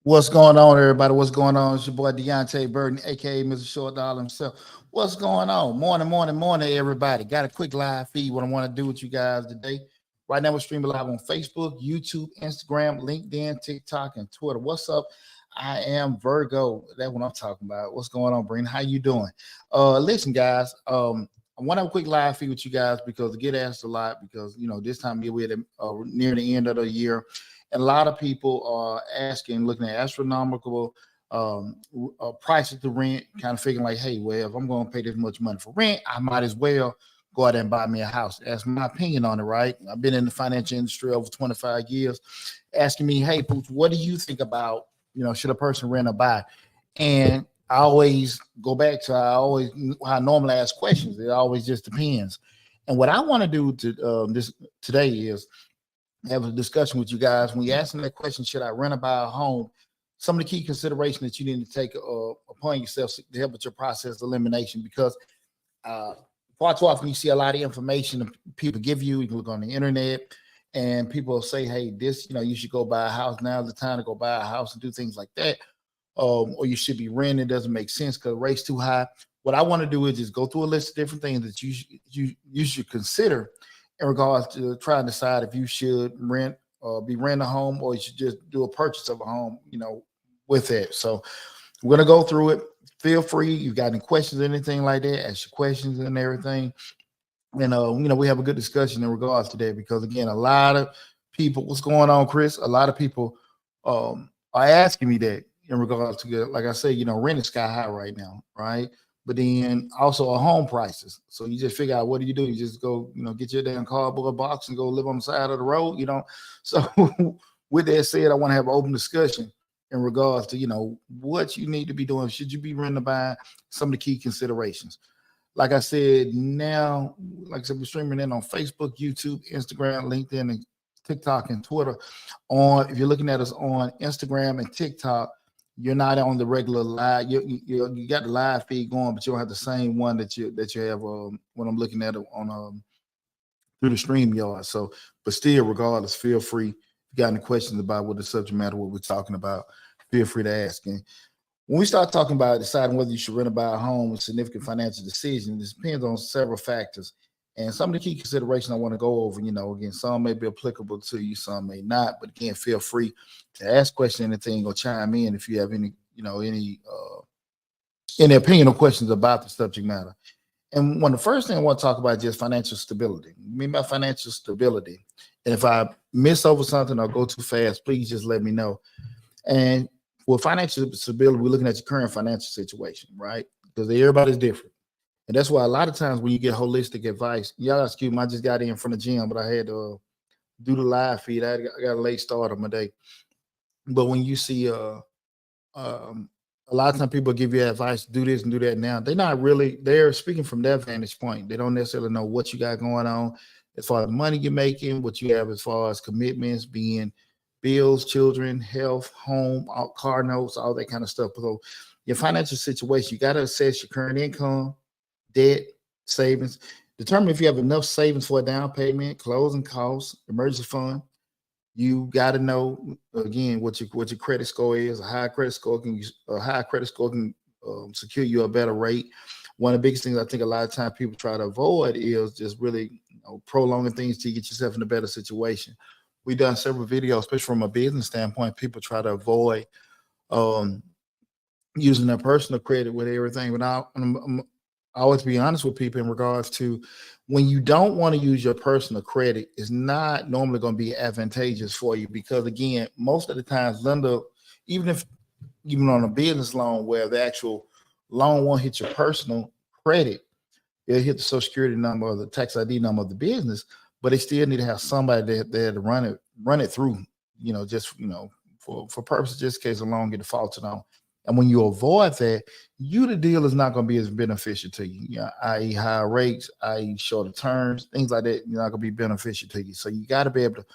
What's going on, everybody? What's going on? It's your boy Deonte Burden, aka Mr. Short Dollar himself. What's going on? Morning, everybody. Got a quick live feed. What I want to do with you guys today. Right now, we're streaming live on Facebook, YouTube, Instagram, LinkedIn, TikTok, and Twitter. What's up? I am Virgo. That's what I'm talking about. What's going on, Breen? How you doing? Listen, guys. I want to have a quick live feed with you guys because I get asked a lot because this time of year we're near the end of the year. And a lot of people are asking, looking at astronomical prices to rent, kind of figuring like, hey, well, if I'm going to pay this much money for rent, I might as well go out and buy me a house. That's my opinion on it, right? I've been in the financial industry over 25 years, asking me, hey, Pooch, what do you think about, should a person rent or buy? And I always go back to how I normally ask questions. It always just depends. And what I want to do today is have a discussion with you guys. When you're asking that question, should I rent or buy a home? Some of the key considerations that you need to take upon yourself to help with your process of elimination, because far too often you see a lot of information people give you. You can look on the internet and people say, hey, this, you should go buy a house. Now's the time to go buy a house and do things like that. Or you should be renting. It doesn't make sense because the rate's too high. What I want to do is just go through a list of different things that you should consider in regards to try and decide if you should rent or be renting a home, or you should just do a purchase of a home, with it. So we're going to go through it. Feel free. You got any questions or anything like that, ask your questions and everything. And, we have a good discussion in regards to that because, again, a lot of people, what's going on, Chris? A lot of people are asking me that in regards to, like I say, rent is sky high right now, right? But then also home prices. So you just figure out, what do? You just go, get your damn cardboard box and go live on the side of the road, So with that said, I want to have an open discussion in regards to, what you need to be doing. Should you be renting or buying? Some of the key considerations. Like I said, now, like I said, we're streaming in on Facebook, YouTube, Instagram, LinkedIn, and TikTok and Twitter. If you're looking at us on Instagram and TikTok, you're not on the regular live. You got the live feed going, but you don't have the same one that you have when I'm looking at it on through the StreamYard. So, but still, regardless, feel free. If you got any questions about what the subject matter, what we're talking about, feel free to ask. And when we start talking about deciding whether you should rent or buy a home, a significant financial decision, this depends on several factors. And some of the key considerations I want to go over, again, some may be applicable to you, some may not. But again, feel free to ask questions, anything, or chime in if you have any opinion or questions about the subject matter. And the first thing I want to talk about is just financial stability. I mean by financial stability. And if I miss over something or go too fast, please just let me know. And for financial stability, we're looking at your current financial situation, right? Because everybody's different. And that's why a lot of times when you get holistic advice, y'all excuse me, I just got in from the gym, but I had to do the live feed. I got a late start on my day. But when you see a lot of times people give you advice, do this and do that now, they're speaking from their vantage point. They don't necessarily know what you got going on as far as the money you're making, what you have as far as commitments, being bills, children, health, home, car notes, all that kind of stuff. So your financial situation, you got to assess your current income, debt, savings, determine if you have enough savings for a down payment, closing costs, emergency fund, You got to know again what your credit score is. A high credit score can secure you a better rate. One of the biggest things I think a lot of times people try to avoid is just really prolonging things to get yourself in a better situation. We've done several videos, especially from a business standpoint. People try to avoid um, using their personal credit with everything. But I always be honest with people in regards to when you don't want to use your personal credit, it's not normally going to be advantageous for you because again, most of the times lender, even if even on a business loan where the actual loan won't hit your personal credit, it'll hit the social security number or the tax ID number of the business, but they still need to have somebody there to run it through, just for purposes just in case a loan get defaulted on. And when you avoid that, the deal is not going to be as beneficial to you, i.e. higher rates, i.e. shorter terms, things like that, you're not going to be beneficial to you. So you got to be able to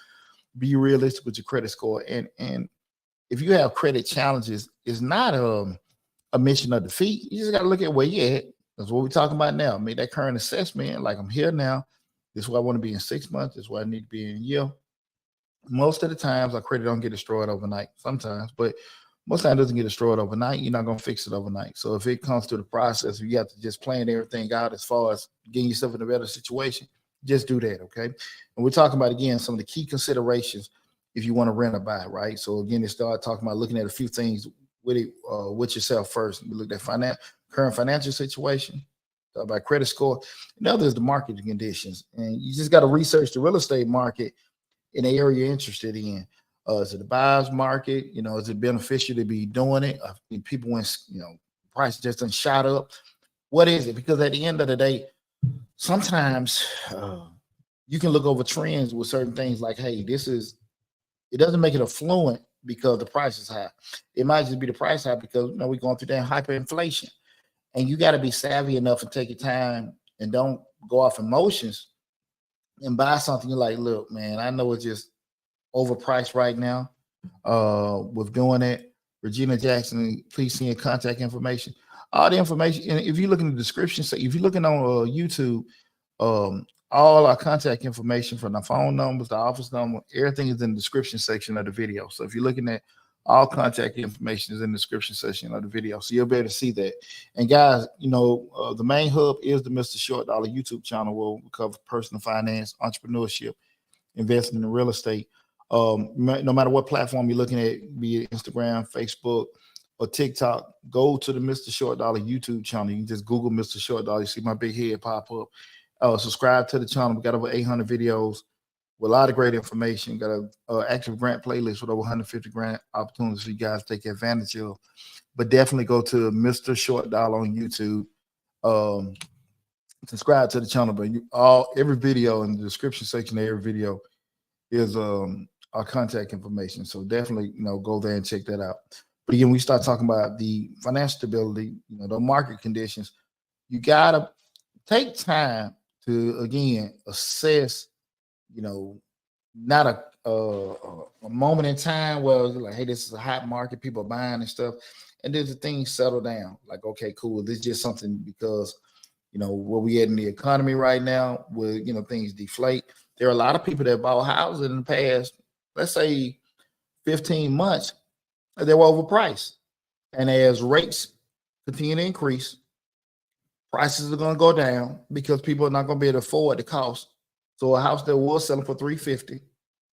be realistic with your credit score. And if you have credit challenges, it's not a mission of defeat. You just got to look at where you're at. That's what we're talking about now. Make that current assessment. Like I'm here now. This is where I want to be in 6 months. This is where I need to be in a year. Most of the times, our credit don't get destroyed overnight. Sometimes, but most times it doesn't get destroyed overnight. You're not gonna fix it overnight. So if it comes to the process, you have to just plan everything out as far as getting yourself in a better situation. Just do that, okay? And we're talking about again some of the key considerations if you want to rent or buy, right? So again, they start talking about looking at a few things with yourself first. We look at current financial situation, talk about credit score. Another is the market conditions, and you just got to research the real estate market in the area you're interested in. Is it a buyer's market? Is it beneficial to be doing it? People when price just done shot up. What is it? Because at the end of the day, sometimes you can look over trends with certain things like, hey, it doesn't make it affluent because the price is high. It might just be the price high because we're going through that hyperinflation. And you got to be savvy enough and take your time and don't go off emotions and buy something you're like, look, man, I know it's just overpriced right now. With doing it, Regina Jackson, please send your contact information. All the information, and if you look in the description, so if you're looking on YouTube, all our contact information from the phone numbers, the office number, everything is in the description section of the video. So if you're looking at all contact information is in the description section of the video. So you'll be able to see that. And guys, the main hub is the Mr. Short Dollar YouTube channel where we cover personal finance, entrepreneurship, investing in real estate. No matter what platform you're looking at, be it Instagram, Facebook, or TikTok, go to the Mr. Short Dollar YouTube channel. You can just Google Mr. Short Dollar. You see my big head pop up. Subscribe to the channel. We got over 800 videos with a lot of great information. Got an active grant playlist with over 150 grant opportunities for you guys to take advantage of. But definitely go to Mr. Short Dollar on YouTube. Subscribe to the channel. But every video in the description section of every video is our contact information. So definitely, go there and check that out. But again, we start talking about the financial stability, the market conditions. You gotta take time to again assess, not a moment in time where it's like, hey, this is a hot market, people are buying and stuff, and then the things settle down. Like, okay, cool, this is just something because where we at in the economy right now, where things deflate. There are a lot of people that bought houses in the past, let's say 15 months, they were overpriced. And as rates continue to increase, prices are going to go down because people are not going to be able to afford the cost. So a house that was selling for $350,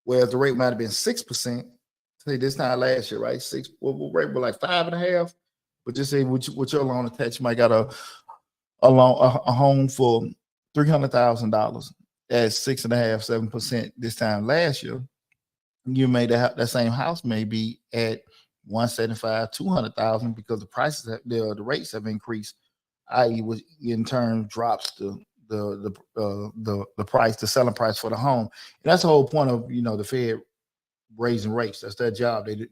whereas the rate might have been 6%, say this time last year, right? Rate was like 5.5%. But just say with your loan attached, you might got a home for $300,000 at 6.5%, 7% this time last year. You made that same house maybe at 175, 200,000 because the prices the rates have increased, i.e., which in turn drops the price, the selling price for the home. And that's the whole point of the Fed raising rates. That's their job. They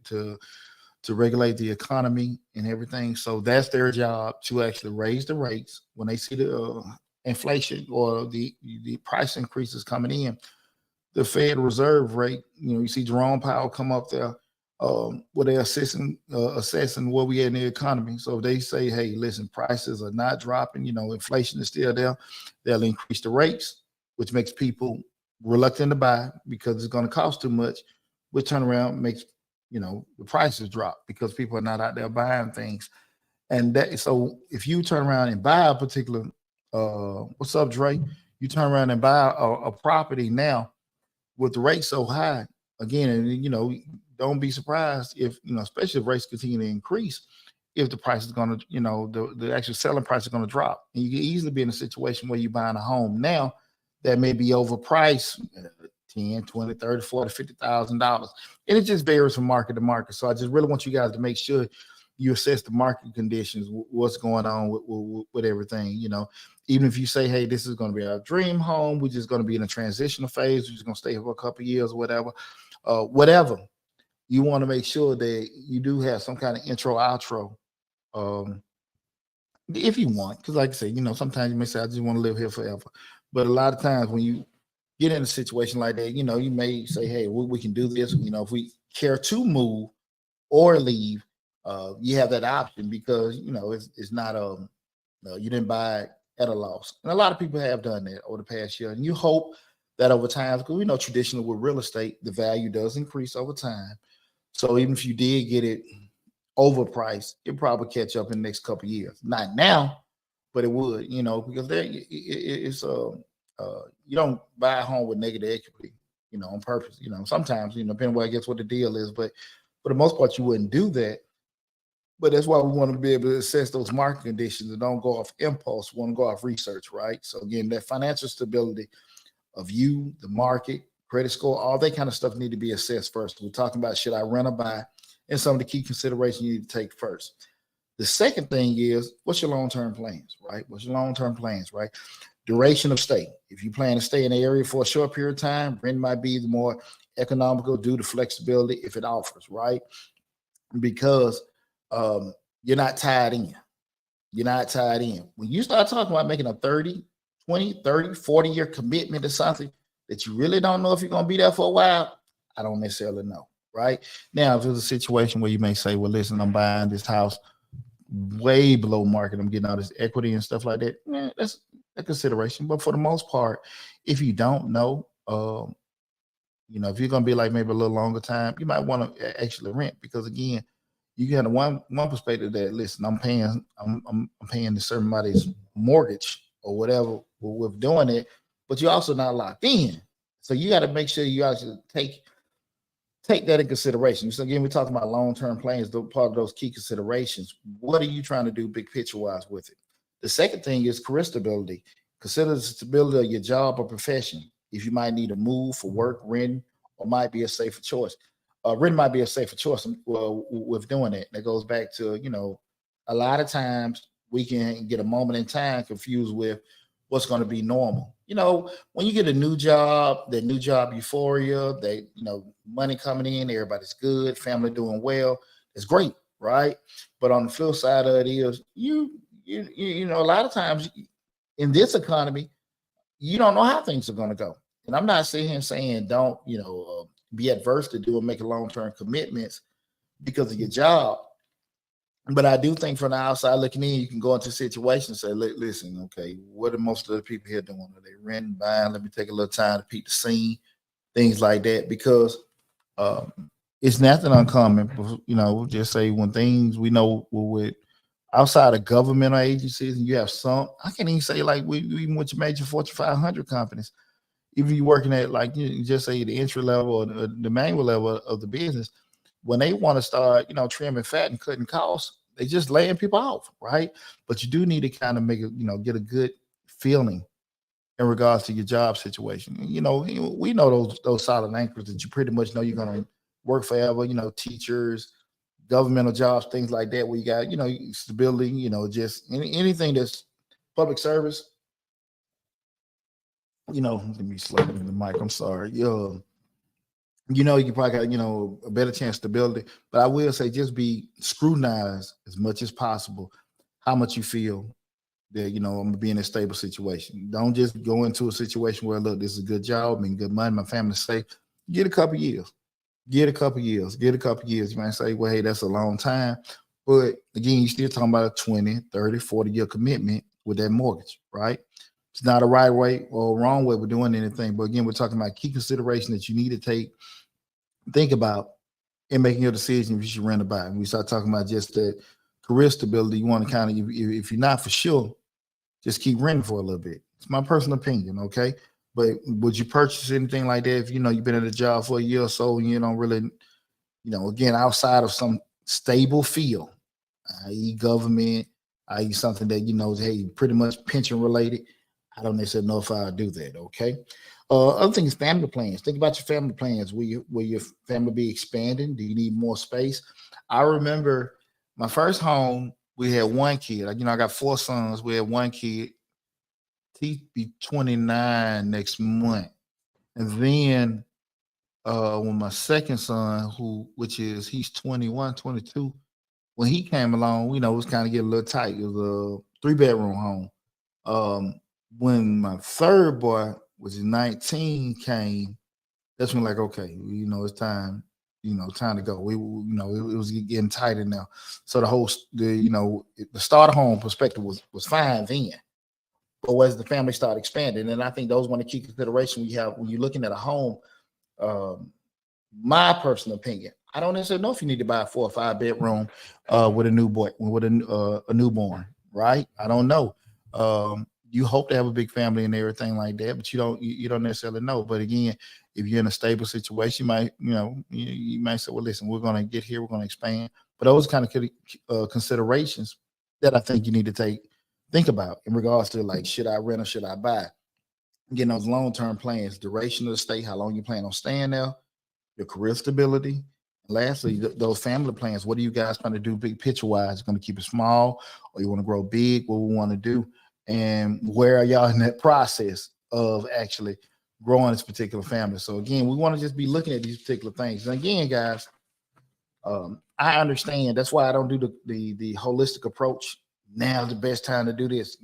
to regulate the economy and everything. So that's their job, to actually raise the rates when they see the inflation or the price increases coming in. The Fed Reserve rate, you see Jerome Powell come up there where they're assessing where we at in the economy. So if they say, hey, listen, prices are not dropping, inflation is still there, they'll increase the rates, which makes people reluctant to buy because it's going to cost too much. would turn around and make the prices drop because people are not out there buying things. And that so if you turn around and buy a particular what's up, Dre? You turn around and buy a property now with the rate so high again, and don't be surprised if especially if rates continue to increase, if the price is going to the actual selling price is going to drop, and you can easily be in a situation where you're buying a home now that may be overpriced 10, 20, 30, 40, $50,000. And it just varies from market to market. So I just really want you guys to make sure you assess the market conditions, what's going on with everything. Even if you say, hey, this is going to be our dream home, we're just going to be in a transitional phase, we're just going to stay here for a couple of years or whatever, you want to make sure that you do have some kind of intro, outro, if you want. Because like I said, sometimes you may say, I just want to live here forever. But a lot of times when you get in a situation like that, you may say, hey, we can do this. If we care to move or leave, you have that option because, it's not, you didn't buy it at a loss. And a lot of people have done that over the past year. And you hope that over time, because we know traditionally with real estate, the value does increase over time. So even if you did get it overpriced, it'll probably catch up in the next couple of years. Not now, but it would, because it's you don't buy a home with negative equity, on purpose. Sometimes, depending on I guess what the deal is, but for the most part, you wouldn't do that. But that's why we want to be able to assess those market conditions and don't go off impulse. We want to go off research, right? So again, that financial stability of you, the market, credit score, all that kind of stuff need to be assessed first. We're talking about should I rent or buy, and some of the key considerations you need to take first. The second thing is, what's your long-term plans, right? What's your long-term plans, right? Duration of stay. If you plan to stay in the area for a short period of time, rent might be the more economical due to flexibility if it offers, right? Because you're not tied in. You're not tied in. When you start talking about making a 30, 20, 30, 40-year commitment to something that you really don't know if you're going to be there for a while, I don't necessarily know, right? Now, if there's a situation where you may say, well, listen, I'm buying this house way below market, I'm getting all this equity and stuff like that, that's a consideration. But for the most part, if you don't know, if you're going to be like maybe a little longer time, you might want to actually rent because, again, you got one perspective that, listen, I'm paying a certain body's mortgage or whatever with doing it, but you're also not locked in. So you got to make sure you actually take that in consideration. So again, we're talking about long-term plans, part of those key considerations. What are you trying to do big picture-wise with it? The second thing is career stability. Consider the stability of your job or profession. If you might need to move for work, rent, or might be a safer choice. Rent might be a safer choice with doing it. That goes back to, a lot of times we can get a moment in time confused with what's going to be normal. When you get a new job, that new job euphoria, money coming in, everybody's good, family doing well, it's great, right? But on the flip side of it is a lot of times in this economy, you don't know how things are going to go. And I'm not sitting here saying don't, be adverse to doing making long-term commitments because of your job. But I do think from the outside looking in, you can go into situations and say, listen, okay, what are most of the people here doing? Are they renting, buying? Let me take a little time to peek the scene, things like that, because it's nothing uncommon. Just say when things we know with outside of governmental agencies, and you have some, I can't even say like we even with your major Fortune 500 companies, even you working at like just say the entry level or the manual level of the business, when they want to start, trimming fat and cutting costs, they just laying people off, right? But you do need to kind of make it, get a good feeling in regards to your job situation. We know those solid anchors that you pretty much know you're gonna work forever. Teachers, governmental jobs, things like that, where you got stability. Just anything that's public service. Let me slow down the mic. I'm sorry. You probably got, a better chance of stability. But I will say just be scrutinized as much as possible how much you feel that, I'm gonna be in a stable situation. Don't just go into a situation where, look, this is a good job, good money, my family's safe. Get a couple years. Get a couple years. You might say, well, hey, that's a long time. But again, you're still talking about a 20, 30, 40-year commitment with that mortgage, right? It's not a right way or a wrong way we're doing anything. But again, we're talking about key consideration that you need to take think about in making your decision if you should rent or buy. And we start talking about just that career stability. You want to kind of, if you're not for sure, just keep renting for a little bit. It's my personal opinion, okay? But would you purchase anything like that if you know you've been at a job for a year or so and you don't really, again, outside of some stable field, i.e., government, i.e., something that hey, pretty much pension related. I don't necessarily know if I'll do that. Okay. Other thing is family plans. Think about your family plans. Will your family be expanding? Do you need more space? I remember my first home. We had one kid. I got four sons. We had one kid. He'd be 29 next month, and then when my second son, he's 21, 22, when he came along, it was kind of getting a little tight. It was a 3-bedroom home. When my third boy, which is 19, came, that's when like, okay, it's time, time to go. It was getting tighter now. So the start of home perspective was fine then. But as the family started expanding, and I think those one of the key considerations we have when you're looking at a home. Um, my personal opinion, I don't necessarily know if you need to buy a 4 or 5 bedroom with a newborn, right? I don't know. You hope to have a big family and everything like that, but you don't necessarily know. But again, if you're in a stable situation, you might you might say, well, listen, we're going to get here, we're going to expand. But those kind of considerations that I think you need to think about in regards to like, should I rent or should I buy? Getting those long term plans, duration of the stay, how long you plan on staying there, your career stability. Lastly, those family plans. What are you guys trying to do big picture wise? Going to keep it small or you want to grow big? What we want to do? And where are y'all in that process of actually growing this particular family? So again, we want to just be looking at these particular things. And again, guys, I understand. That's why I don't do the holistic approach. Now's the best time to do this.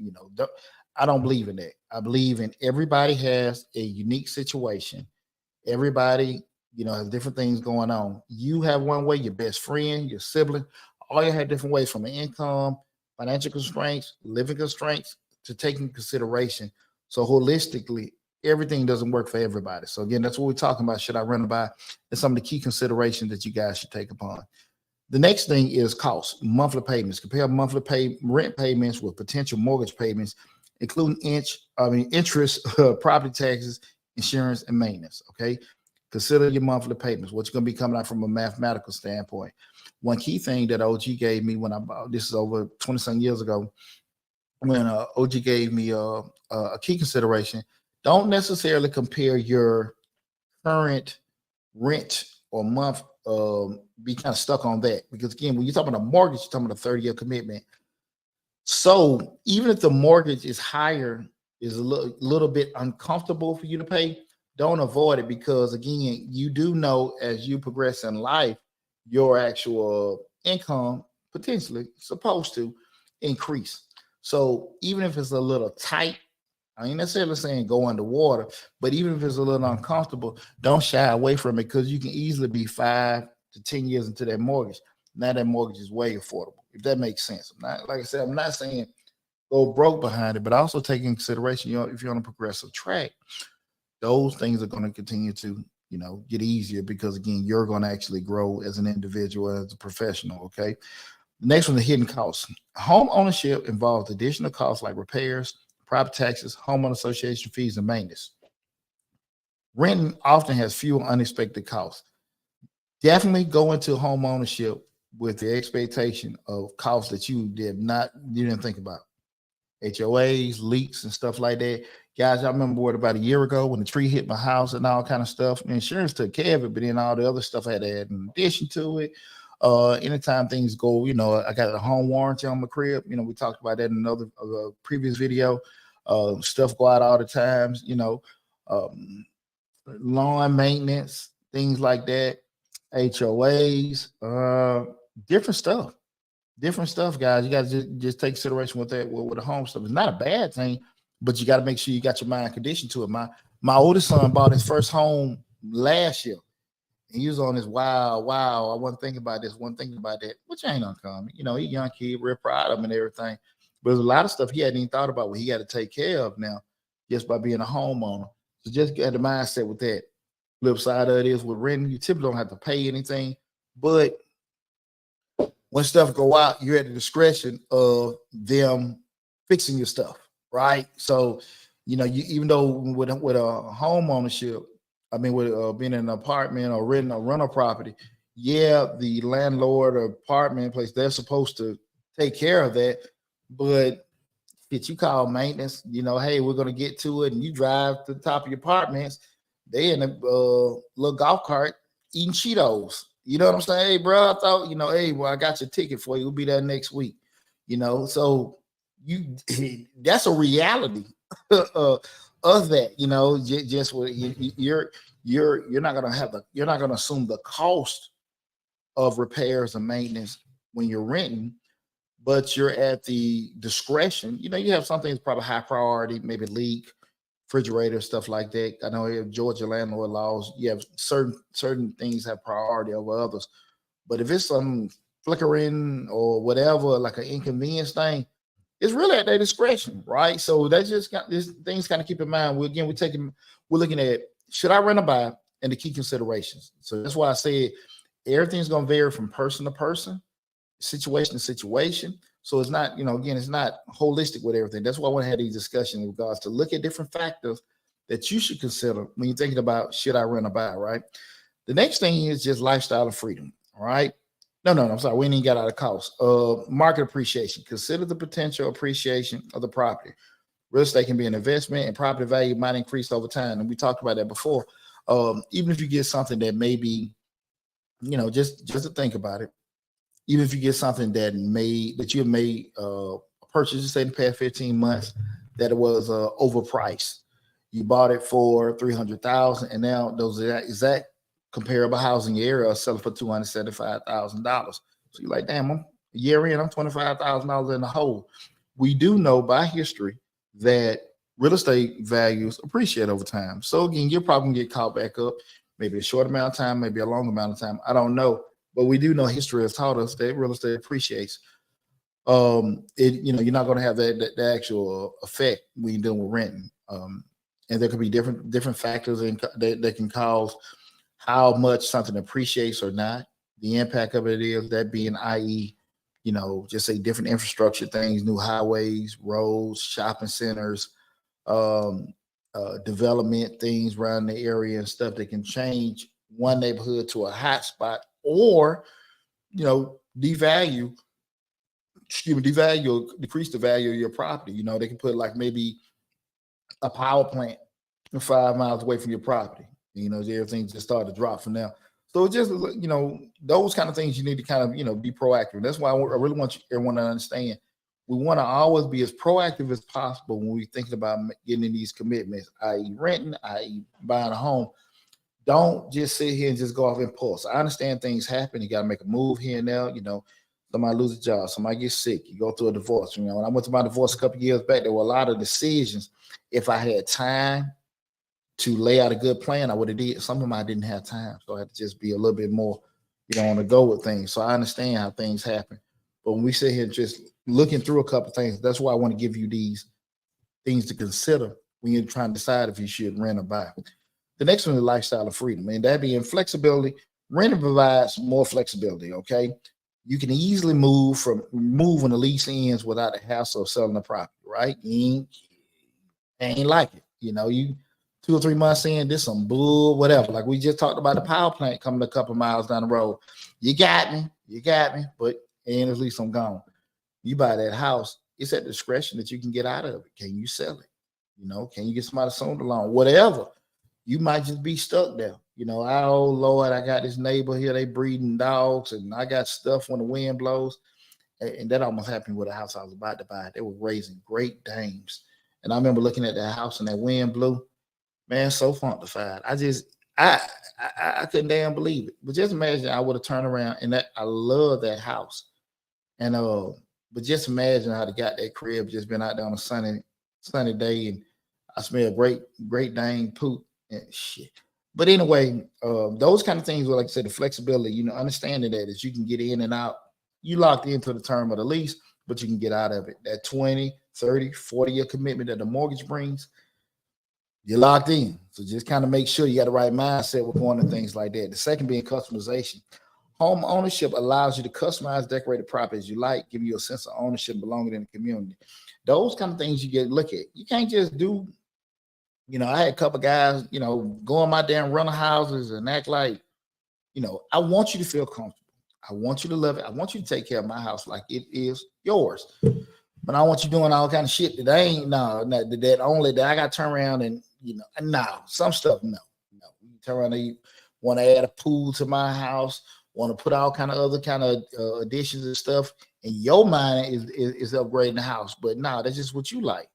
I don't believe in that. I believe in everybody has a unique situation. Everybody, has different things going on. You have one way, your best friend, your sibling, all you have different ways from the income, financial constraints, living constraints to take into consideration. So holistically, everything doesn't work for everybody. So again, that's what we're talking about. Should I run or buy? And some of the key considerations that you guys should take upon. The next thing is costs, monthly payments. Compare monthly rent payments with potential mortgage payments, including interest, property taxes, insurance, and maintenance. Okay. Consider your monthly payments, what's going to be coming out from a mathematical standpoint. One key thing that OG gave me when I bought this is over 20 some years ago, when OG gave me a key consideration, don't necessarily compare your current rent or month, be kind of stuck on that. Because again, when you're talking about a mortgage, you're talking about a 30-year commitment. So even if the mortgage is higher, is a little bit uncomfortable for you to pay, don't avoid it, because again, you do know as you progress in life, your actual income potentially supposed to increase. So even if it's a little tight, I ain't necessarily saying go underwater, but even if it's a little uncomfortable, don't shy away from it, because you can easily be 5 to 10 years into that mortgage. Now that mortgage is way affordable, if that makes sense. I'm not, like I said, I'm not saying go broke behind it, but also take in consideration, if you're on a progressive track, those things are going to continue to, get easier, because again, you're going to actually grow as an individual, as a professional. Okay. The next one, the hidden costs. Home ownership involves additional costs like repairs, property taxes, homeowner association fees, and maintenance. Renting often has fewer unexpected costs. Definitely go into home ownership with the expectation of costs that you didn't think about. HOAs, leaks, and stuff like that. Guys, I remember about a year ago when the tree hit my house and all kind of stuff. The insurance took care of it, but then all the other stuff I had to add in addition to it. Anytime things go, I got a home warranty on my crib. We talked about that in another previous video. Stuff go out all the times. Lawn maintenance, things like that. HOAs, different stuff, guys. You got to just take consideration with that with the home stuff. It's not a bad thing, but you got to make sure you got your mind conditioned to it. My oldest son bought his first home last year, and he was on this wow. I wasn't thinking about this, wasn't thinking about that, which ain't uncommon. He's a young kid, real proud of him and everything. But there's a lot of stuff he hadn't even thought about what he got to take care of now, just by being a homeowner. So just get the mindset with that. Flip side of it is with renting, you typically don't have to pay anything, but when stuff go out, you're at the discretion of them fixing your stuff, right? So, you even though with a home ownership, I mean, with being in an apartment or renting a rental property, yeah, the landlord or apartment place, they're supposed to take care of that, but that you call maintenance, hey, we're gonna get to it, and you drive to the top of your apartments, they in a little golf cart eating Cheetos. You know what I'm saying? Hey, bro, I thought, hey, well, I got your ticket for you. We'll be there next week. So you that's a reality of that. Just what you're not gonna you're not gonna assume the cost of repairs and maintenance when you're renting, but you're at the discretion. You have something that's probably high priority, maybe leak, refrigerator, stuff like that. I know in Georgia landlord laws, you have certain things have priority over others. But if it's some flickering or whatever, like an inconvenience thing, it's really at their discretion, right? So that's just got these things kind of keep in mind. We're looking at should I rent or buy and the key considerations. So that's why I said everything's gonna vary from person to person, situation to situation. So it's not, again, it's not holistic with everything. That's why I want to have these discussions in regards to look at different factors that you should consider when you're thinking about should I rent or buy, right? The next thing is just lifestyle of freedom, all right? No, I'm sorry, we ain't even got out of cost. Market appreciation. Consider the potential appreciation of the property. Real estate can be an investment, and property value might increase over time. And we talked about that before. Even if you get something that maybe, just to think about it, even if you get something that you have made a purchase, say in the past 15 months, that it was overpriced. You bought it for 300,000, and now those exact comparable housing area are selling for $275,000. So you're like, damn, I'm a year in, I'm $25,000 in the hole. We do know by history that real estate values appreciate over time. So again, you're probably gonna get caught back up, maybe a short amount of time, maybe a long amount of time. I don't know. But we do know history has taught us that real estate appreciates. You're not going to have the actual effect when you're dealing with renting. And there could be different factors that can cause how much something appreciates or not. The impact of it is that being, i.e., just say different infrastructure things, new highways, roads, shopping centers, development things around the area and stuff that can change one neighborhood to a hot spot, or devalue, decrease the value of your property. They can put like maybe a power plant 5 miles away from your property. Everything just started to drop from there. So just those kind of things you need to kind of be proactive. That's why I really want everyone to understand. We want to always be as proactive as possible when we're thinking about getting these commitments, i.e., renting, i.e., buying a home. Don't just sit here and just go off impulse. I understand things happen. You got to make a move here and there. Somebody lose a job, somebody gets sick, you go through a divorce. When I went to my divorce a couple of years back, there were a lot of decisions. If I had time to lay out a good plan, I would have did. Some of them I didn't have time, so I had to just be a little bit more, on the go with things. So I understand how things happen. But when we sit here just looking through a couple of things, that's why I want to give you these things to consider when you're trying to decide if you should rent or buy. The next one is lifestyle of freedom, and that being flexibility. Renting provides more flexibility. Okay, you can easily move when the lease ends without the hassle of selling the property. Right? You ain't like it. You 2 or 3 months in, this some bull, whatever. Like we just talked about the power plant coming a couple miles down the road. You got me, but and at least I'm gone. You buy that house, it's at discretion that you can get out of it. Can you sell it? Can you get somebody sold along? Whatever. You might just be stuck there. Oh Lord, I got this neighbor here, they breeding dogs, and I got stuff when the wind blows. And that almost happened with a house I was about to buy. They were raising Great Danes. And I remember looking at that house and that wind blew. Man, so funkified. I couldn't damn believe it. But just imagine I would have turned around, and that I love that house. And but just imagine how they got that crib just been out there on a sunny day, and I smell great Dane poop and shit. But anyway, those kind of things were, like I said, the flexibility, understanding that as you can get in and out, you locked into the term of the lease, but you can get out of it. That 20, 30, 40-year commitment that the mortgage brings, you're locked in. So just kind of make sure you got the right mindset with going to things like that. The second being customization. Home ownership allows you to customize, decorate the property as you like, giving you a sense of ownership, belonging in the community. Those kind of things you get look at. You can't just do, I had a couple guys, go in my damn rental houses and act like, I want you to feel comfortable. I want you to love it. I want you to take care of my house like it is yours. But I want you doing all kind of shit that I ain't that only that I got to turn around and some stuff no. You turn around and you want to add a pool to my house, want to put all kind of other kind of additions and stuff, and your mind is upgrading the house. But no, that's just what you like.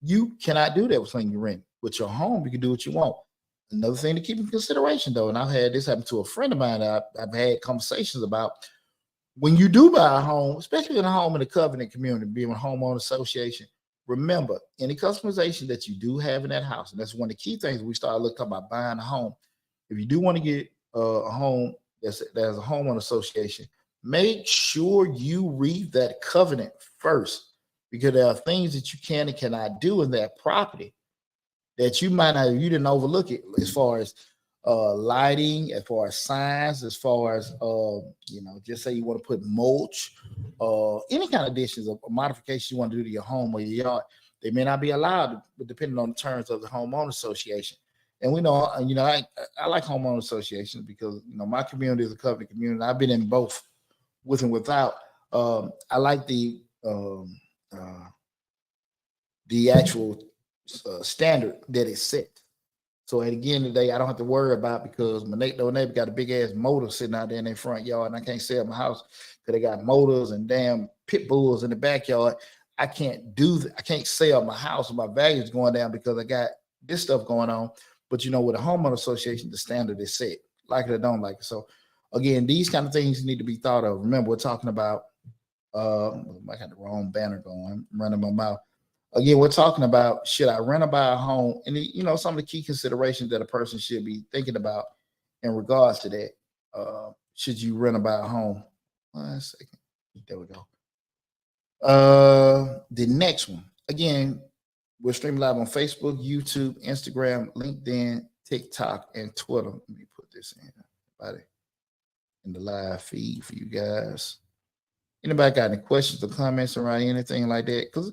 You cannot do that with something you rent. With your home, you can do what you want. Another thing to keep in consideration, though, and I've had this happen to a friend of mine that I've had conversations about. When you do buy a home, especially in a home in the covenant community, being a homeowner association, remember any customization that you do have in that house, and that's one of the key things we start looking about buying a home. If you do want to get a home that's a homeowner association, make sure you read that covenant first, because there are things that you can and cannot do in that property that you might not, you didn't overlook it, as far as lighting, as far as signs, as far as just say you want to put mulch, any kind of additions or modifications you want to do to your home or your yard. They may not be allowed, but depending on the terms of the homeowner association. And we know, I like homeowner associations because my community is a covenant community. I've been in both, with and without. I like the actual standard that is set. So at the end of the day, I don't have to worry about, because my neighbor got a big ass motor sitting out there in their front yard, and I can't sell my house because they got motors and damn pit bulls in the backyard. I can't sell my house, and my value is going down because I got this stuff going on. But with a homeowner association, the standard is set, like it or don't like it. So again, these kind of things need to be thought of. Remember, we're talking about I got the wrong banner going, I'm running my mouth. Again, we're talking about, should I rent or buy a home? And some of the key considerations that a person should be thinking about in regards to that. Should you rent or buy a home? 1 second. There we go. The next one. Again, we're streaming live on Facebook, YouTube, Instagram, LinkedIn, TikTok, and Twitter. Let me put this in the live feed for you guys. Anybody got any questions or comments around anything like that? Because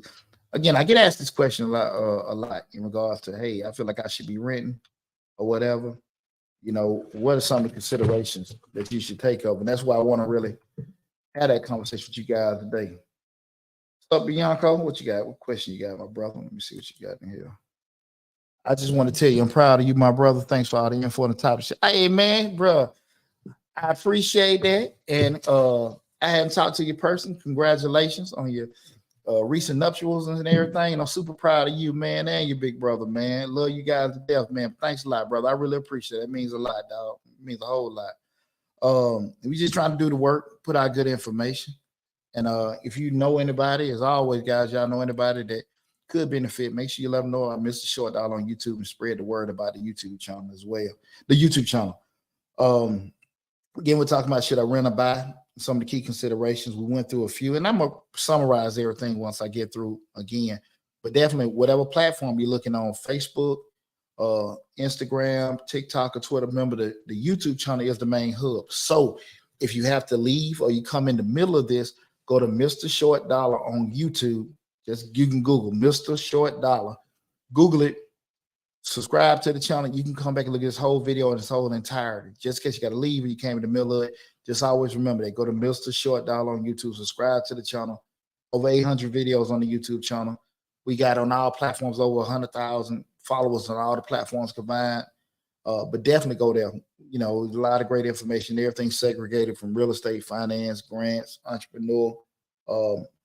again, I get asked this question a lot in regards to, hey, I feel like I should be renting or whatever. What are some of the considerations that you should take up? And that's why I want to really have that conversation with you guys today. What's up, Bianco? What you got? What question you got, my brother? Let me see what you got in here. I just want to tell you, I'm proud of you, my brother. Thanks for all the info on the top of shit. Hey, man, bro, I appreciate that. And I haven't talked to your person. Congratulations on your recent nuptials and everything. I'm super proud of you, man, and your big brother, man. Love you guys to death, man. Thanks a lot, brother. I really appreciate it. It means a lot, dog. It means a whole lot. We just trying to do the work, put out good information. And if you know anybody, as always, guys, y'all know anybody that could benefit, make sure you let them know I Mr. Short Dollar on YouTube and spread the word about the YouTube channel as well. The YouTube channel. Again, we're talking about, should I rent or buy? Some of the key considerations. We went through a few, and I'm going to summarize everything once I get through again. But definitely, whatever platform you're looking on, Facebook, Instagram, TikTok, or Twitter, remember the YouTube channel is the main hub. So if you have to leave or you come in the middle of this, go to Mr. Short Dollar on YouTube. You can Google Mr. Short Dollar. Google it. Subscribe to the channel. You can come back and look at this whole video in its whole entirety. Just in case you got to leave and you came in the middle of it, just always remember that. Go to Mr. Short Dollar on YouTube. Subscribe to the channel. Over 800 videos on the YouTube channel. We got on all platforms over 100,000 followers on all the platforms combined. But definitely go there. There's a lot of great information. Everything's segregated from real estate, finance, grants, entrepreneur,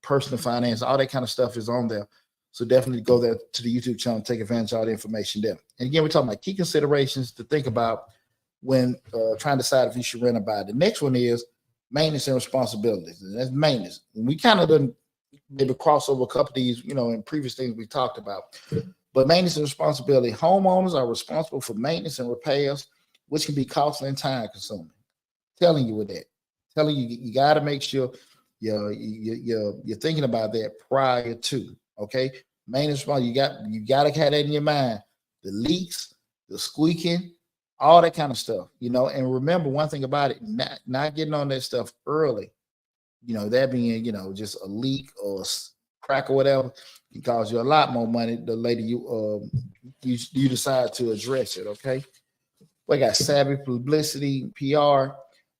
personal finance, all that kind of stuff is on there. So definitely go there to the YouTube channel, take advantage of all the information there. And again, we're talking about key considerations to think about when trying to decide if you should rent or buy. The next one is maintenance and responsibilities. And that's maintenance. And we kind of done maybe cross over a couple of these, in previous things we talked about. But maintenance and responsibility. Homeowners are responsible for maintenance and repairs, which can be costly and time consuming. Telling you with that. Telling you, you got to make sure you're thinking about that prior to. Okay, maintenance, you got to have that in your mind. the leaks, the squeaking, all that kind of stuff, And remember one thing about it, not getting on that stuff early, that being, just a leak or crack or whatever, can cause you a lot more money the later you decide to address it. Okay. We got savvy publicity, PR,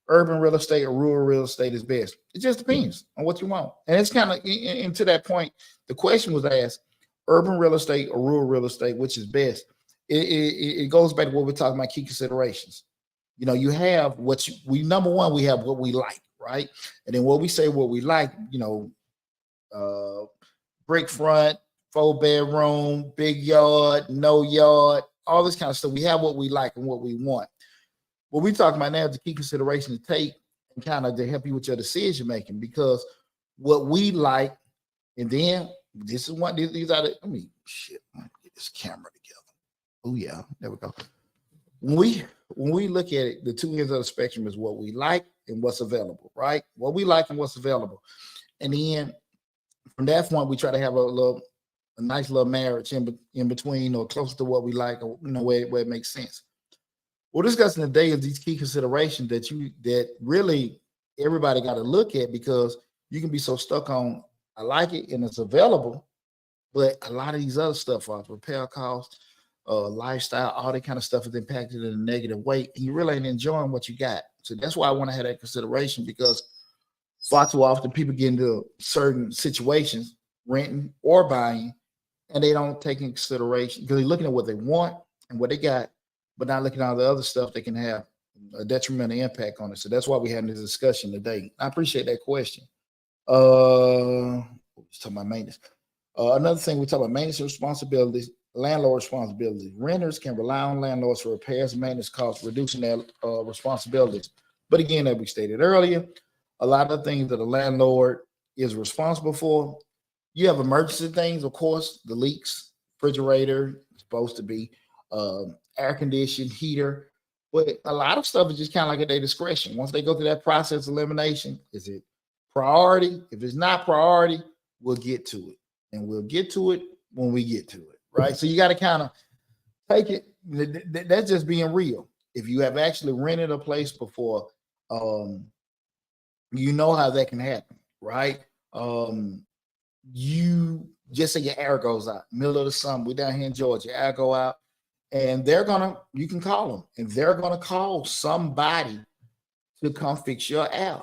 urban real estate or rural real estate is best. It just depends on what you want. And it's kind of, and to that point, the question was asked, urban real estate or rural real estate, which is best? It goes back to what we're talking about, key considerations. You have number one, we have what we like, right? And then what we like, brick front, 4-bedroom, big yard, no yard, all this kind of stuff. We have what we like and what we want. What we're talking about now is the key consideration to take and kind of to help you with your decision making, because what we like, and then this is what these are the, get this camera together. Oh yeah, there we go. When we look at it, the two ends of the spectrum is what we like and what's available, right? What we like and what's available. And then from that point, we try to have a nice little marriage in between, or close to what we like, or where it makes sense. We're discussing today is these key considerations that really everybody got to look at, because you can be so stuck on I like it and it's available, but a lot of these other stuff, repair costs, lifestyle, all that kind of stuff is impacted in a negative way, and you really ain't enjoying what you got. So that's why I want to have that consideration, because far too often people get into certain situations, renting or buying, and they don't take into consideration because they're looking at what they want and what they got, but not looking at all the other stuff that can have a detrimental impact on it. So that's why we're having this discussion today. I appreciate that question. Let's talk about maintenance. Another thing, we talk about maintenance responsibilities, landlord responsibilities. Renters can rely on landlords for repairs and maintenance costs, reducing their responsibilities. But again, as we stated earlier, a lot of things that a landlord is responsible for. You have emergency things, of course, the leaks, refrigerator, supposed to be air conditioned, heater. But a lot of stuff is just kind of like at their discretion. Once they go through that process of elimination, is it priority? If it's not priority, we'll get to it. And we'll get to it when we get to it, right? So you got to kind of take it. That's just being real. If you have actually rented a place before, you know how that can happen, right? You just say your air goes out, middle of the summer, we're down here in Georgia, air go out, and you can call them, and they're gonna call somebody to come fix your air.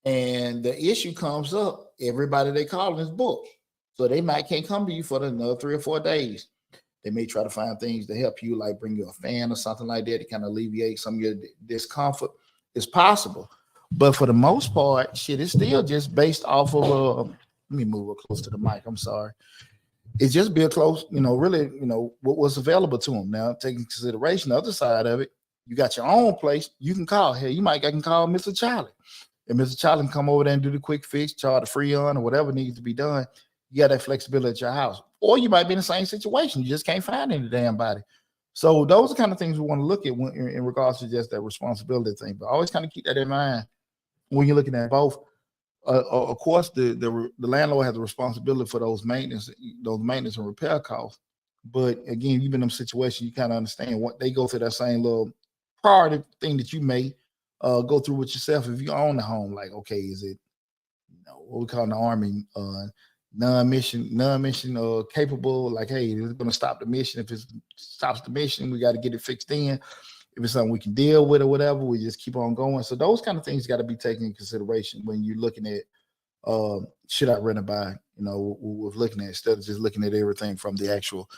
And the issue comes up, everybody they calling is booked. So they can't come to you for another 3 or 4 days. They may try to find things to help you, like bring you a fan or something like that to kind of alleviate some of your discomfort. It's possible. But for the most part, shit, it's still just based off of let me move it close to the mic. I'm sorry. It's just be close, really, what was available to them. Now, taking consideration the other side of it, you got your own place, you can call. Hell, I can call Mr. Charlie. And Mr. Charlie can come over there and do the quick fix, charge the free on or whatever needs to be done. You got that flexibility at your house. Or you might be in the same situation. You just can't find any damn body. So those are the kind of things we want to look at in regards to just that responsibility thing. But always kind of keep that in mind when you're looking at both. Of course, the landlord has the responsibility for those maintenance and repair costs. But again, you've been in them situations, you kind of understand what they go through that same little priority thing that you may go through with yourself if you own the home. Like, okay, is it what we call in the Army non-mission capable? Like, hey, it's going to stop the mission. If it stops the mission, we got to get it fixed in. If it's something we can deal with or whatever, we just keep on going. So those kind of things got to be taken into consideration when you're looking at should I rent or buy, with looking at, instead of just looking at everything from the actual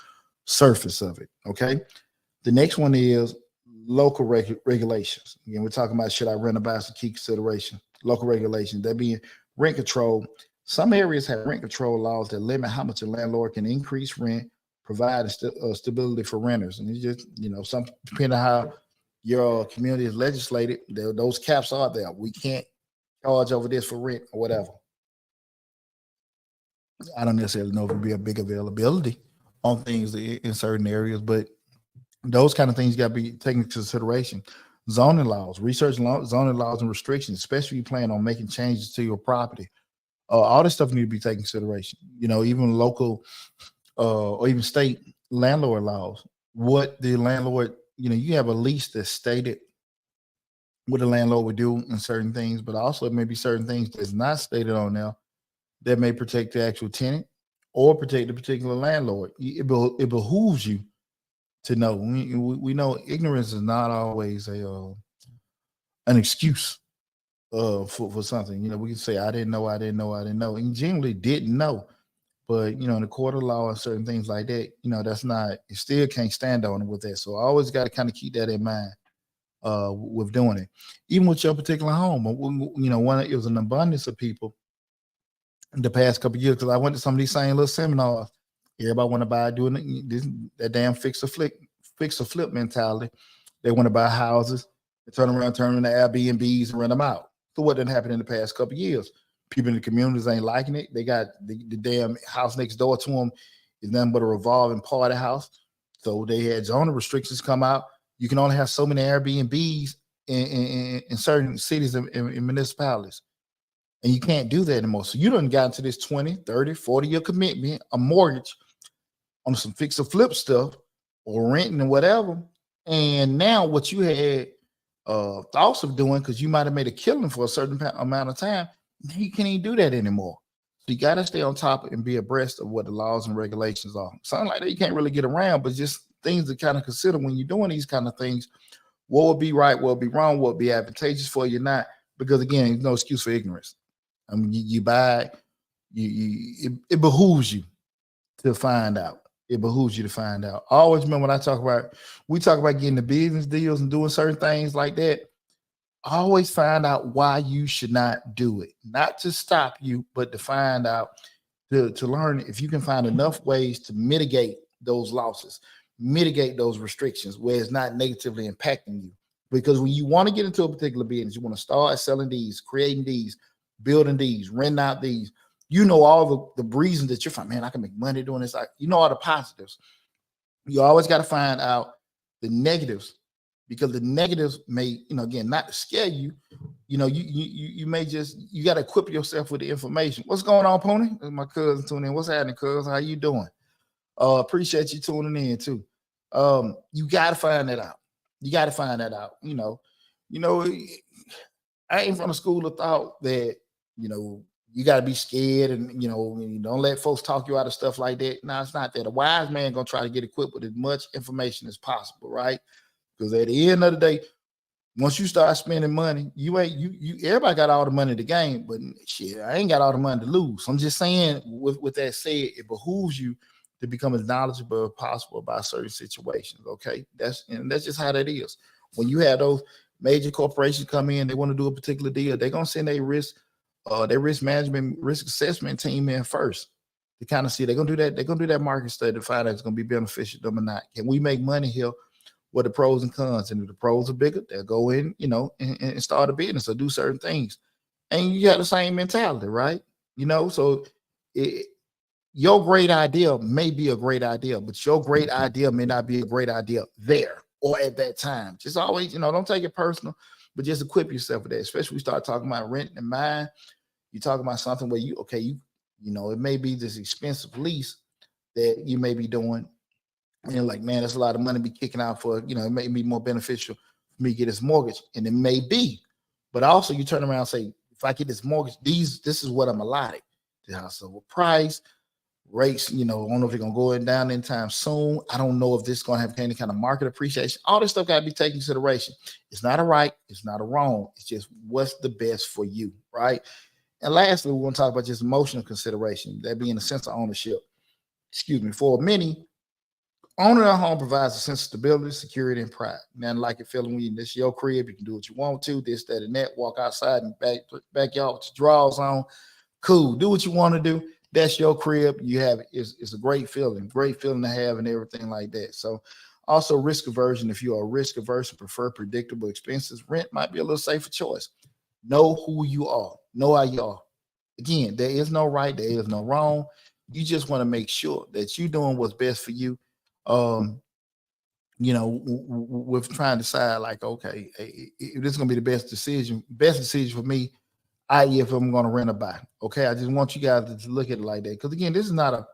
surface of it. Okay. The next one is local regulations. Again, we're talking about should I rent or buy, is a key consideration. Local regulations, that being rent control. Some areas have rent control laws that limit how much a landlord can increase rent, provide stability for renters. And it's just, some depending on how your community is legislated, those caps are there. We can't charge over this for rent or whatever. I don't necessarily know if it'll be a big availability on things in certain areas, but those kind of things got to be taken into consideration. Zoning laws, zoning laws and restrictions, especially if you plan on making changes to your property. All this stuff need to be taken into consideration. Even local or even state landlord laws, what the landlord, you have a lease that's stated what the landlord would do in certain things, but also it may be certain things that's not stated on there that may protect the actual tenant or protect the particular landlord. It behooves you to know. We know ignorance is not always an excuse for something. We can say I didn't know, I didn't know, I didn't know, and you generally didn't know. But in the court of law and certain things like that, that's not. You still can't stand on it with that. So I always got to kind of keep that in mind with doing it, even with your particular home. It was an abundance of people the past couple of years because I went to some of these same little seminars. Everybody want to buy doing that damn fix or flip mentality. They want to buy houses and turn them into Airbnbs and rent them out. So what didn't happen in the past couple of years? People in the communities ain't liking it. They got the damn house next door to them is nothing but a revolving party house. So they had zoning restrictions come out. You can only have so many Airbnbs in certain cities and municipalities. And you can't do that anymore. So you done got into this 20, 30, 40-year commitment, a mortgage on some fix or flip stuff or renting and whatever. And now what you had thoughts of doing, because you might have made a killing for a certain amount of time, you can't even do that anymore. So you got to stay on top and be abreast of what the laws and regulations are. Something like that you can't really get around, but just things to kind of consider when you're doing these kind of things. What would be right, what would be wrong, what would be advantageous for you, not. Because again, there's no excuse for ignorance. I mean, you buy, it behooves you to find out. It behooves you to find out. I always remember when we talk about getting the business deals and doing certain things like that. Always find out why you should not do it. Not to stop you, but to find out, to learn if you can find enough ways to mitigate those losses, mitigate those restrictions where it's not negatively impacting you. Because when you want to get into a particular business, you want to start selling these, creating these, building these, renting out these, all the reasons that you're fine, man, I can make money doing this. All the positives. You always got to find out the negatives, because the negatives may, again, not to scare you. You may you got to equip yourself with the information. What's going on, Pony? My cousin tuning in. What's happening, cuz? How you doing? Appreciate you tuning in too. You got to find that out. You got to find that out. I ain't from the school of thought that, you got to be scared and, don't let folks talk you out of stuff like that. No, it's not that. A wise man going to try to get equipped with as much information as possible, right? Because at the end of the day, once you start spending money, everybody got all the money to gain, but shit, I ain't got all the money to lose. I'm just saying, with that said, it behooves you to become as knowledgeable as possible about certain situations, okay? That's just how that is. When you have those major corporations come in, they want to do a particular deal, they're going to send their risk management, risk assessment team in first to kind of see. They're going to do that. They're going to do that market study to find out it's going to be beneficial to them or not. Can we make money here? What the pros and cons? And if the pros are bigger, they'll go in, and start a business or do certain things. And you got the same mentality, right? So your great idea may be a great idea, but your great idea may not be a great idea there or at that time. Just always, don't take it personal, but just equip yourself with that. Especially when you start talking about renting and buying. You're talking about something where it may be this expensive lease that you may be doing. And you're like, man, that's a lot of money to be kicking out for, it may be more beneficial for me to get this mortgage. And it may be. But also you turn around and say, if I get this mortgage, this is what I'm allotted. The house over price, rates, I don't know if they're going to go down anytime soon. I don't know if this is going to have any kind of market appreciation. All this stuff got to be taken into consideration. It's not a right. It's not a wrong. It's just what's the best for you, right? And lastly, we're going to talk about just emotional consideration, that being a sense of ownership. For many, owning a home provides a sense of stability, security, and pride. Nothing like it feeling when this is your crib, you can do what you want to, this, that, and that, walk outside and backyard with your drawers on. Cool, do what you want to do. That's your crib. You have it. It's a great feeling to have and everything like that. So also risk aversion. If you are risk averse and prefer predictable expenses, rent might be a little safer choice. Know who you are. Know how you are. Again, there is no right. There is no wrong. You just want to make sure that you're doing what's best for you. With trying to decide like, okay, if this is going to be the best decision for me, i.e. if I'm going to rent or buy. Okay, I just want you guys to look at it like that. Because again, this is not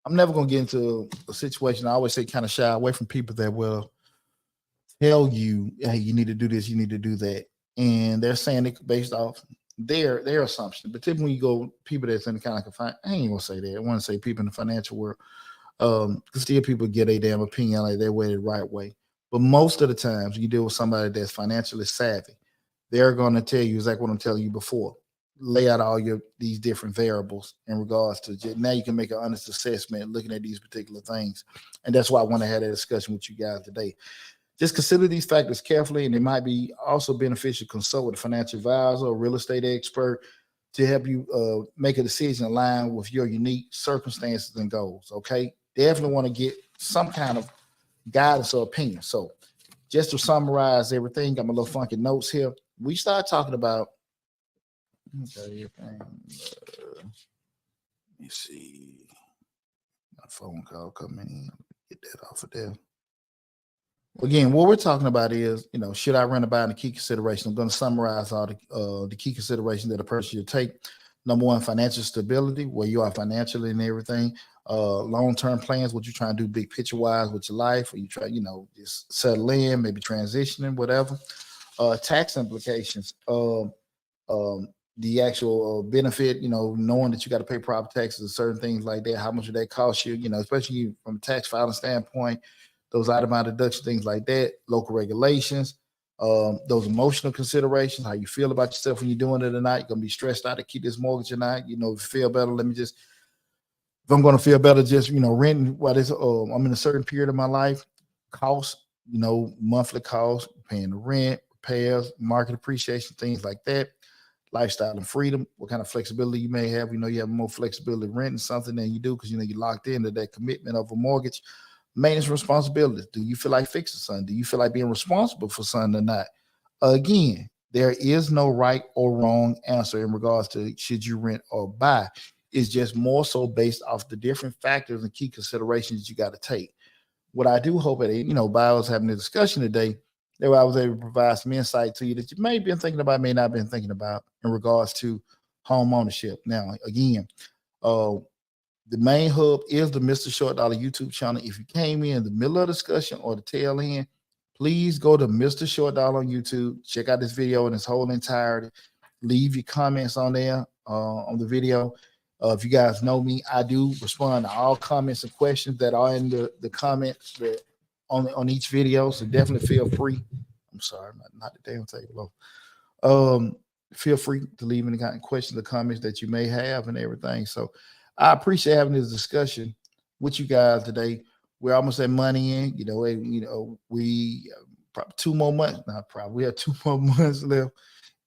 I'm never gonna get into a situation. I always say kind of shy away from people that will tell you, hey, you need to do this, you need to do that. And they're saying it based off their assumption. But typically when you go people that's in the kind of confined, I ain't gonna say that. I want to say people in the financial world. Because still people get a damn opinion like they're way the right way. But most of the times you deal with somebody that's financially savvy, they're gonna tell you exactly what I'm telling you before. Lay out all your these different variables in regards to now you can make an honest assessment looking at these particular things. And that's why I want to have that discussion with you guys today. Just consider these factors carefully, and it might be also beneficial to consult with a financial advisor or real estate expert to help you make a decision aligned with your unique circumstances and goals. Okay, definitely want to get some kind of guidance or opinion. So, just to summarize everything, got my little funky notes here. We start talking about. Okay, let me see. My phone call coming in. Get that off of there. Again, what we're talking about is, should I run about in the key consideration? I'm going to summarize all the key considerations that a person should take. Number one, financial stability, where you are financially and everything. Long-term plans, what you're trying to do big picture-wise with your life, or you try, just settle in, maybe transitioning, whatever. Tax implications, the actual benefit, knowing that you got to pay property taxes and certain things like that, how much would that cost you, especially from a tax filing standpoint, those itemized deductions, things like that, local regulations, those emotional considerations, how you feel about yourself when you're doing it or not. You're going to be stressed out to keep this mortgage or not. If you feel better, if I'm going to feel better, just, renting while I'm in a certain period of my life, costs, monthly costs, paying the rent, repairs, market appreciation, things like that. Lifestyle and freedom, what kind of flexibility you may have. You have more flexibility renting something than you do because, you're locked into that commitment of a mortgage. Maintenance responsibilities. Do you feel like fixing something? Do you feel like being responsible for something or not? Again, there is no right or wrong answer in regards to should you rent or buy. It's just more so based off the different factors and key considerations you got to take. What I do hope that, by us having a discussion today, that I was able to provide some insight to you that you may have been thinking about, may not have been thinking about in regards to home ownership. Now, again, the main hub is the Mr. Short Dollar YouTube channel. If you came in the middle of the discussion or the tail end, please go to Mr. Short Dollar on YouTube. Check out this video in its whole entirety. Leave your comments on there on the video. If you guys know me, I do respond to all comments and questions that are in the comments that on each video. So definitely feel free. I'm sorry, not the damn table. Feel free to leave any kind of questions or comments that you may have and everything. So I appreciate having this discussion with you guys today. We're almost at money in. We probably 2 more months. Not probably. We have 2 more months left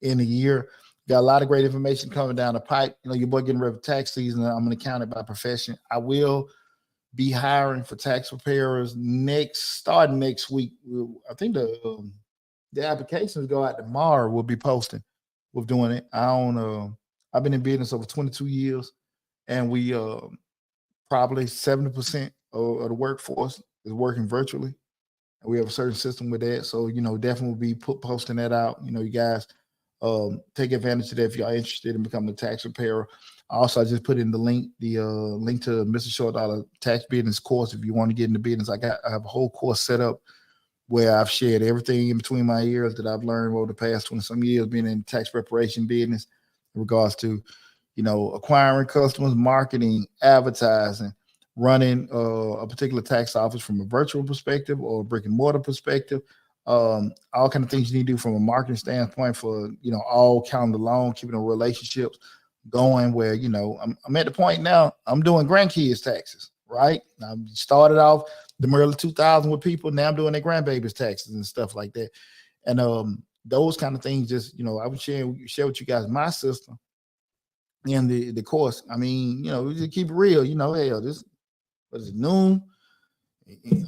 in the year. Got a lot of great information coming down the pipe. Your boy getting ready for tax season. I'm an accountant by profession. I will be hiring for tax preparers starting next week. I think the applications go out tomorrow. We'll be posting. We're doing it. I've been in business over 22 years. And we probably 70% of the workforce is working virtually. And we have a certain system with that. So, definitely will be posting that out. You guys take advantage of that if y'all interested in becoming a tax preparer. Also, I just put in the link to Mr. Short Dollar Tax Business course. If you want to get into business, I have a whole course set up where I've shared everything in between my ears that I've learned over the past 20 some years being in tax preparation business in regards to acquiring customers, marketing, advertising, running a particular tax office from a virtual perspective or a brick and mortar perspective, all kind of things you need to do from a marketing standpoint for, all calendar long, keeping the relationships going where, I'm at the point now, I'm doing grandkids taxes, right? I started off the early 2000s with people. Now I'm doing their grandbabies taxes and stuff like that. And those kind of things just, I would share with you guys my system in the course. I mean, we just keep it real. Hell, this was noon.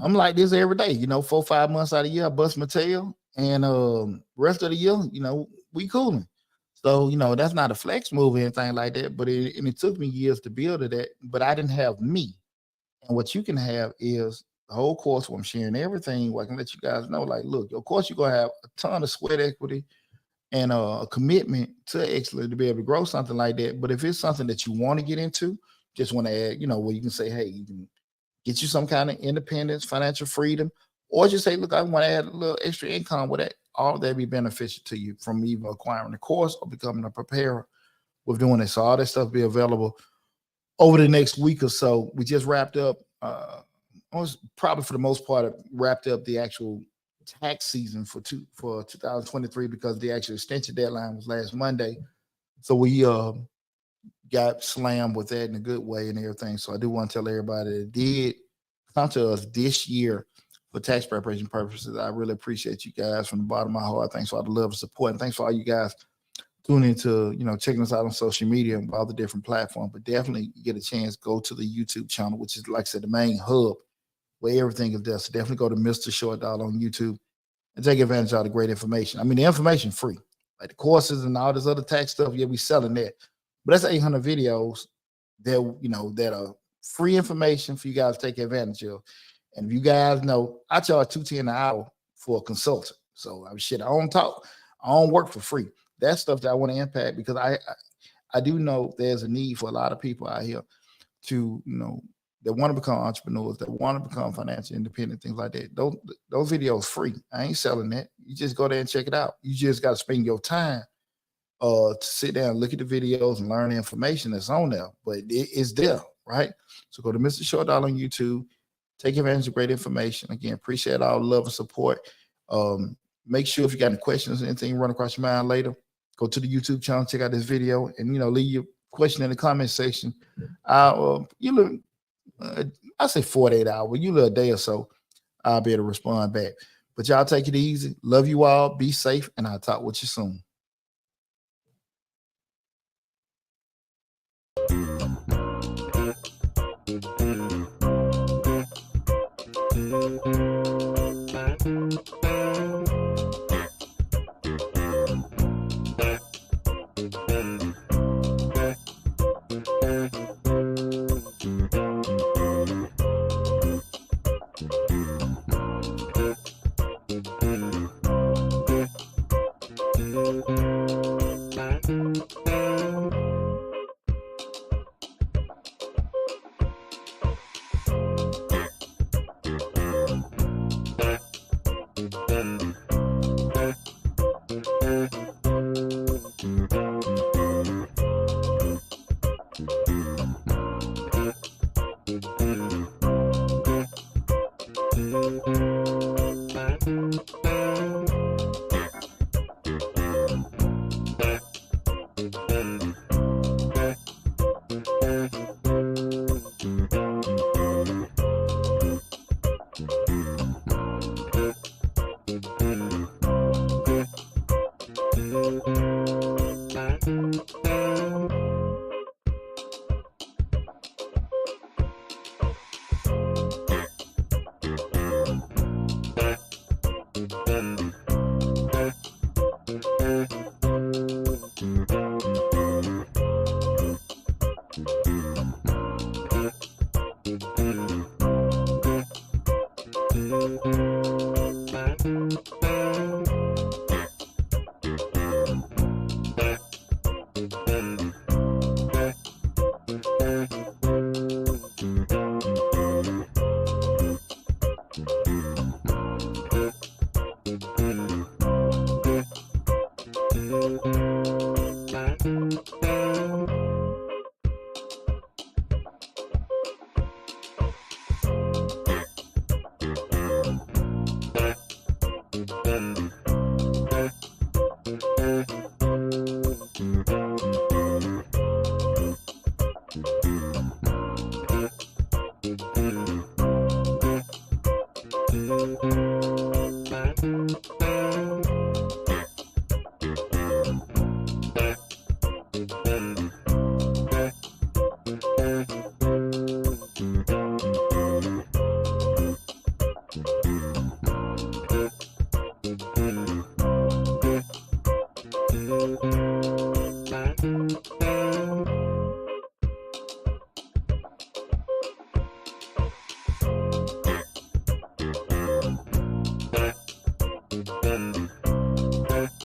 I'm like this every day. 4-5 months out of the year, I bust my tail, and rest of the year, we cooling. So that's not a flex move or anything like that. But it took me years to build that. But I didn't have me. And what you can have is the whole course where I'm sharing everything. Where I can let you guys know, like, look, of course you're gonna have a ton of sweat equity and a commitment to excellence to be able to grow something like that. But if it's something that you want to get into, just want to add, where you can say, hey, you can get you some kind of independence, financial freedom, or just say, look, I want to add a little extra income with that. All that be beneficial to you from either acquiring the course or becoming a preparer with doing it. So all that stuff be available over the next week or so. We just wrapped up, probably for the most part, wrapped up the actual tax season for 2023 because the actual extension deadline was last Monday. So we got slammed with that in a good way and everything. So I do want to tell everybody that did come to us this year for tax preparation purposes. I really appreciate you guys from the bottom of my heart. Thanks for all the love and support. And thanks for all you guys tuning into, checking us out on social media and all the different platforms. But definitely you get a chance, go to the YouTube channel, which is, like I said, the main hub where everything is there. So definitely go to Mr. Short Dollar on YouTube and take advantage of all the great information. I mean, the information free. Like the courses and all this other tax stuff, yeah, we selling that. But that's 800 videos that, that are free information for you guys to take advantage of. And if you guys know, I charge $210 an hour for a consultant. So I don't talk. I don't work for free. That's stuff that I want to impact because I do know there's a need for a lot of people out here to, that want to become entrepreneurs, that want to become financially independent, things like that. Those videos free. I ain't selling that. You just go there and check it out. You just got to spend your time to sit down and look at the videos and learn the information that's on there. But it's there, right? So go to Mr. Short Dollar on YouTube. Take advantage of great information. Again, appreciate all the love and support. Make sure if you got any questions or anything run across your mind later, go to the YouTube channel, check out this video, and leave your question in the comment section. I say 48 hours, you a day or so, I'll be able to respond back. But y'all take it easy. Love you all. Be safe, and I'll talk with you soon.